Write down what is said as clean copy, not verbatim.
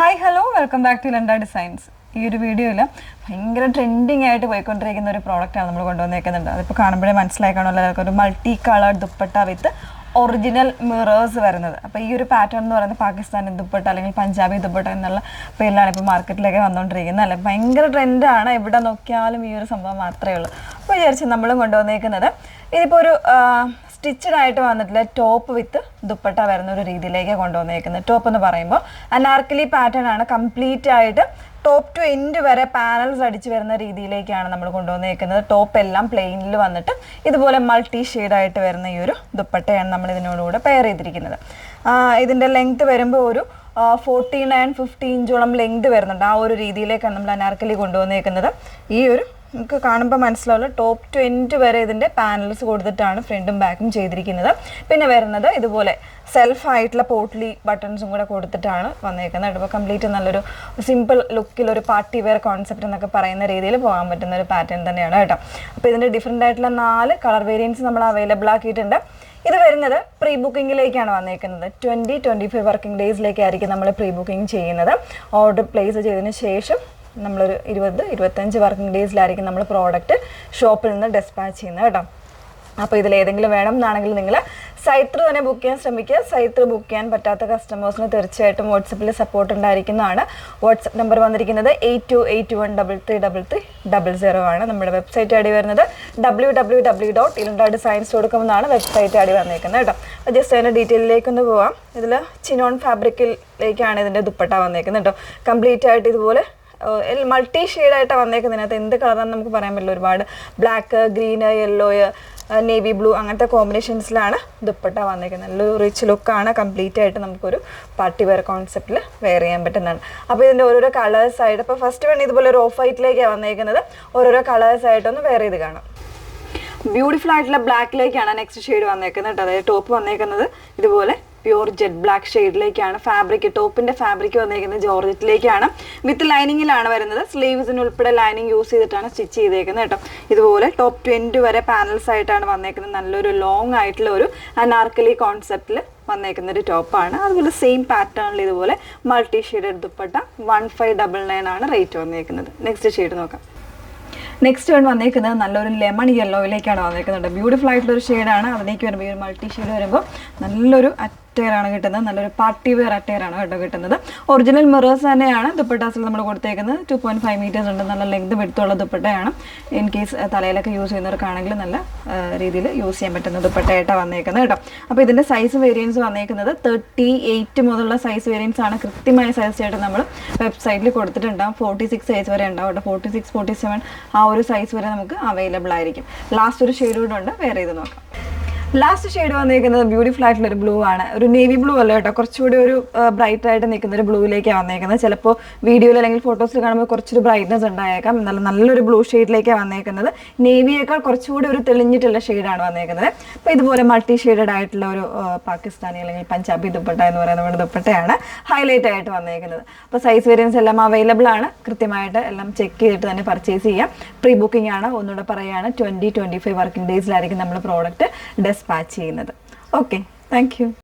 Hi hello welcome back to ലണ്ട designs. ഈ ഒരു വീഡിയോയിൽ ഭയങ്കര ട്രെൻഡിങ് ആയിട്ട് പോയിക്കൊണ്ടിരിക്കുന്ന ഒരു പ്രോഡക്റ്റാണ് നമ്മൾ കൊണ്ടുവന്നേക്കുന്നുണ്ട്. അതിപ്പോൾ കാണുമ്പോഴേ മനസ്സിലായി കാണുമല്ലോ, ഒരു മൾട്ടി കളർ ദുപ്പട്ട വിത്ത് ഒറിജിനൽ മിറേഴ്സ് വരുന്നത്. അപ്പോൾ ഈ ഒരു പാറ്റേൺ എന്ന് പറയുന്നത് പാകിസ്ഥാനി ദുപ്പട്ട അല്ലെങ്കിൽ പഞ്ചാബി ദുപ്പട്ട എന്നുള്ള പേരിലാണ് ഇപ്പോൾ മാർക്കറ്റിലേക്ക് വന്നുകൊണ്ടിരിക്കുന്നത്. അല്ലെ, ഭയങ്കര ട്രെൻഡാണ്. എവിടെ നോക്കിയാലും ഈ ഒരു സംഭവം മാത്രമേ ഉള്ളൂ. അപ്പോൾ വിചാരിച്ച് നമ്മളും കൊണ്ടുവന്നേക്കുന്നത് ഇതിപ്പോൾ ഒരു സ്റ്റിച്ചഡ് ആയിട്ട് വന്നിട്ടുള്ള ടോപ്പ് വിത്ത് ദുപ്പട്ട വരുന്ന ഒരു രീതിയിലേക്ക് കൊണ്ടുവന്നേക്കുന്നത്. ടോപ്പ് എന്ന് പറയുമ്പോൾ അനാർക്കലി പാറ്റേൺ ആണ്. കംപ്ലീറ്റ് ആയിട്ട് ടോപ്പ് ടു എൻഡ് വരെ പാനൽസ് അടിച്ച് വരുന്ന രീതിയിലേക്കാണ് നമ്മൾ കൊണ്ടുവന്നേക്കുന്നത്. ടോപ്പ് എല്ലാം പ്ലെയിനിൽ വന്നിട്ട് ഇതുപോലെ മൾട്ടി ഷെയ്ഡായിട്ട് വരുന്ന ഈ ഒരു ദുപ്പട്ടയാണ് നമ്മൾ ഇതിനോടുകൂടെ പെയർ ചെയ്തിരിക്കുന്നത്. ഇതിൻ്റെ ലെങ്ത് വരുമ്പോൾ ഒരു 49-50 ഇഞ്ചോളം ലെങ്ത് വരുന്നുണ്ട്. ആ ഒരു രീതിയിലേക്കാണ് നമ്മൾ അനാർക്കലി കൊണ്ടുവന്നേക്കുന്നത്. ഈ ഒരു നമുക്ക് കാണുമ്പോൾ മനസ്സിലാവുള്ള ടോപ്പ് ടു എൻഡ് വരെ ഇതിൻ്റെ പാനൽസ് കൊടുത്തിട്ടാണ് ഫ്രണ്ടും ബാക്കും ചെയ്തിരിക്കുന്നത്. പിന്നെ വരുന്നത് ഇതുപോലെ സെൽഫായിട്ടുള്ള പോട്ട്ലി ബട്ടൺസും കൂടെ കൊടുത്തിട്ടാണ് വന്നേക്കുന്നത്. അപ്പോൾ കംപ്ലീറ്റ് നല്ലൊരു സിമ്പിൾ ലുക്കിൽ ഒരു പാർട്ടി വെയർ കോൺസെപ്റ്റ് എന്നൊക്കെ പറയുന്ന രീതിയിൽ പോകാൻ പറ്റുന്ന ഒരു പാറ്റേൺ തന്നെയാണ് കേട്ടോ. അപ്പോൾ ഇതിൻ്റെ ഡിഫറെൻ്റ് ആയിട്ടുള്ള 4 കളർ വേരിയൻസ് നമ്മൾ അവൈലബിൾ ആക്കിയിട്ടുണ്ട്. ഇത് വരുന്നത് പ്രീ ബുക്കിങ്ങിലേക്കാണ് വന്നേക്കുന്നത്. 20-25 വർക്കിംഗ് ഡേയ്സിലേക്കായിരിക്കും നമ്മൾ പ്രീ ബുക്കിംഗ് ചെയ്യുന്നത്. ഓർഡർ പ്ലേസ് ചെയ്തതിന് ശേഷം നമ്മളൊരു 20-25 വർക്കിംഗ് ഡേയ്സിലായിരിക്കും നമ്മൾ പ്രോഡക്റ്റ് ഷോപ്പിൽ നിന്ന് ഡെസ്പാച്ച് ചെയ്യുന്നത് കേട്ടോ. അപ്പോൾ ഇതിലേതെങ്കിലും വേണം എന്നാണെങ്കിൽ നിങ്ങൾ സൈറ്റ് ത്രൂ തന്നെ ബുക്ക് ചെയ്യാൻ ശ്രമിക്കുക. സൈറ്റ് ത്രൂ ബുക്ക് ചെയ്യാൻ പറ്റാത്ത കസ്റ്റമേഴ്സിന് തീർച്ചയായിട്ടും വാട്സപ്പിൽ സപ്പോർട്ട് ഉണ്ടായിരിക്കുന്നതാണ്. വാട്സപ്പ് നമ്പർ വന്നിരിക്കുന്നത് 8281333300 ആണ്. നമ്മുടെ വെബ്സൈറ്റ് ഐ ഡി വരുന്നത് www.ilandadesigns.com എന്നാണ് വെബ്സൈറ്റ് ഐ ഡി വന്നേക്കുന്നത് കേട്ടോ. അപ്പോൾ ജസ്റ്റ് അതിൻ്റെ ഡീറ്റെയിലേക്കൊന്ന് പോവാം. ഇതിൽ ചിനോൺ ഫാബ്രിക്കിലേക്കാണ് ഇതിൻ്റെ ദുപ്പട്ട വന്നേക്കുന്നത് കേട്ടോ. കംപ്ലീറ്റ് ആയിട്ട് ഇതുപോലെ മൾട്ടി ഷെയ്ഡായിട്ടാണ് വന്നേക്കുന്നതിനകത്ത് എന്ത് കളറാണെന്ന് നമുക്ക് പറയാൻ പറ്റില്ല. ഒരുപാട് black, green, yellow, navy blue അങ്ങനത്തെ കോമ്പിനേഷൻസിലാണ് ദുപ്പട്ട വന്നേക്കുന്നത്. നല്ലൊരു റിച്ച് ലുക്കാണ്. കംപ്ലീറ്റ് ആയിട്ട് നമുക്കൊരു പാർട്ടി വെയർ കോൺസെപ്റ്റിൽ വെയർ ചെയ്യാൻ പറ്റുന്നതാണ്. അപ്പോൾ ഇതിൻ്റെ ഓരോരോ കളേഴ്സായിട്ട് ഇപ്പോൾ ഫസ്റ്റ് വേണം ഇതുപോലെ ഒരു ഓഫ് വൈറ്റിലേക്കാണ് വന്നേക്കുന്നത്. ഓരോരോ കളേഴ്സായിട്ടൊന്ന് വെയർ ചെയ്ത് കാണാം. ബ്യൂട്ടിഫുൾ ആയിട്ടുള്ള ബ്ലാക്കിലേക്കാണ് നെക്സ്റ്റ് ഷെയ്ഡ് വന്നേക്കുന്നത് കേട്ടോ. അതായത് ടോപ്പ് വന്നേക്കുന്നത് ഇതുപോലെ പ്യൂർ ജെറ്റ് ബ്ലാക്ക് ഷെയ്ഡിലേക്കാണ്. ഫാബ്രിക്, ടോപ്പിൻ്റെ ഫാബ്രിക് വന്നേക്കുന്നത് ജോർജറ്റിലേക്കാണ്. വിത്ത് ലൈനിങ്ങിലാണ് വരുന്നത്. സ്ലീവ്സിന് ഉൾപ്പെടെ ലൈനിങ് യൂസ് ചെയ്തിട്ടാണ് സ്റ്റിച്ച് ചെയ്തേക്കുന്നത് കേട്ടോ. ഇതുപോലെ ടോപ്പ് ടു എൻഡ് വരെ പാനൽസ് ആയിട്ടാണ് വന്നേക്കുന്നത്. നല്ലൊരു ലോങ് ആയിട്ടുള്ള ഒരു അനാർക്കലി കോൺസെപ്റ്റിൽ വന്നേക്കുന്ന ഒരു ടോപ്പാണ്. അതുപോലെ സെയിം പാറ്റേണിൽ ഇതുപോലെ മൾട്ടി ഷെയ്ഡഡ് ദുപ്പട്ട 1599 ആണ് റേറ്റ് വന്നേക്കുന്നത്. നെക്സ്റ്റ് ഷെയ്ഡ് നോക്കാം. നെക്സ്റ്റ് വന്നേക്കുന്നത് നല്ലൊരു ലെമൺ യെല്ലോയിലേക്കാണ് വന്നേക്കുന്നത്. ബ്യൂട്ടിഫുൾ ആയിട്ടുള്ളൊരു ഷെയ്ഡാണ്. അതിലേക്ക് വരുമ്പോൾ ഈ ഒരു മൾട്ടി ഷെയ്ഡ് വരുമ്പോൾ നല്ലൊരു അറ്റയറാണ് കിട്ടുന്നത്. നല്ലൊരു പാർട്ടി വെയർ അറ്റയറാണ് കേട്ടോ കിട്ടുന്നത്. ഒറിജിനൽ മിറേഴ്സ് തന്നെയാണ് ദുപ്പട്ടാസിൽ നമ്മൾ കൊടുത്തേക്കുന്നത്. 2.5 മീറ്റേഴ്സ് ഉണ്ട്. നല്ല ലെങ്ത് വെടുത്തുള്ള ദുപ്പട്ടയാണ്. ഇൻ കേസ് തലയിലൊക്കെ യൂസ് ചെയ്യുന്നവർക്കാണെങ്കിൽ നല്ല രീതിയിൽ യൂസ് ചെയ്യാൻ പറ്റുന്ന ദുപ്പട്ടയായിട്ടാണ് വന്നേക്കുന്നത് കേട്ടോ. അപ്പോൾ ഇതിൻ്റെ സൈസ് വേരിയൻസ് വന്നേക്കുന്നത് 38 മുതലുള്ള സൈസ് വേരിയൻസ് ആണ്. കൃത്യമായ സൈസ് ആയിട്ട് നമ്മൾ വെബ്സൈറ്റിൽ കൊടുത്തിട്ടുണ്ടാകും. 46 സൈസ് വരെ ഉണ്ടാവും കേട്ടോ. 46, 47 ആ ഒരു സൈസ് വരെ നമുക്ക് അവൈലബിൾ ആയിരിക്കും. ലാസ്റ്റ് ഒരു ഷെയ്ഡ് കൂടെ ഉണ്ട്, വേറെ ചെയ്ത് നോക്കാം. ലാസ്റ്റ് ഷെയ്ഡ് വന്നേക്കുന്നത് ബ്യൂട്ടിഫുൾ ആയിട്ടുള്ളൊരു ബ്ലൂ ആണ്. ഒരു നേവി ബ്ലൂ അല്ല കേട്ടോ, കുറച്ചുകൂടി ഒരു ബ്രൈറ്റ് ആയിട്ട് നിൽക്കുന്ന ഒരു ബ്ലൂയിലേക്കാണ് വന്നേക്കുന്നത്. ചിലപ്പോൾ വീഡിയോയിൽ അല്ലെങ്കിൽ ഫോട്ടോസിൽ കാണുമ്പോൾ കുറച്ചൊരു ബ്രൈറ്റ്നസ് ഉണ്ടായേക്കാം. എന്നാലും നല്ലൊരു ബ്ലൂ ഷെയ്ഡിലേക്കാണ് വന്നേക്കുന്നത്. നേവിയേക്കാൾ കുറച്ചുകൂടി ഒരു തെളിഞ്ഞിട്ടുള്ള ഷെയ്ഡാണ് വന്നേക്കുന്നത്. അപ്പോൾ ഇതുപോലെ മൾട്ടി ഷെയ്ഡഡ് ആയിട്ടുള്ള ഒരു പാകിസ്ഥാനി അല്ലെങ്കിൽ പഞ്ചാബി ദുപ്പട്ട എന്ന് പറയുന്ന നമ്മുടെ ദുപ്പട്ടയാണ് ഹൈലൈറ്റ് ആയിട്ട് വന്നേക്കുന്നത്. അപ്പോൾ സൈസ് വേരിയൻസ് എല്ലാം അവൈലബിൾ ആണ്. കൃത്യമായിട്ട് എല്ലാം ചെക്ക് ചെയ്തിട്ട് തന്നെ പർച്ചേസ് ചെയ്യാം. പ്രീ ബുക്കിംഗ് ആണ്. ഒന്നുകൂടെ പറയുകയാണ്, 20-25 വർക്കിംഗ് ഡേയ്സിലായിരിക്കും നമ്മൾ പ്രോഡക്റ്റ് ഡെസ്പാച്ച് ചെയ്യുന്നത്. Okay, thank you.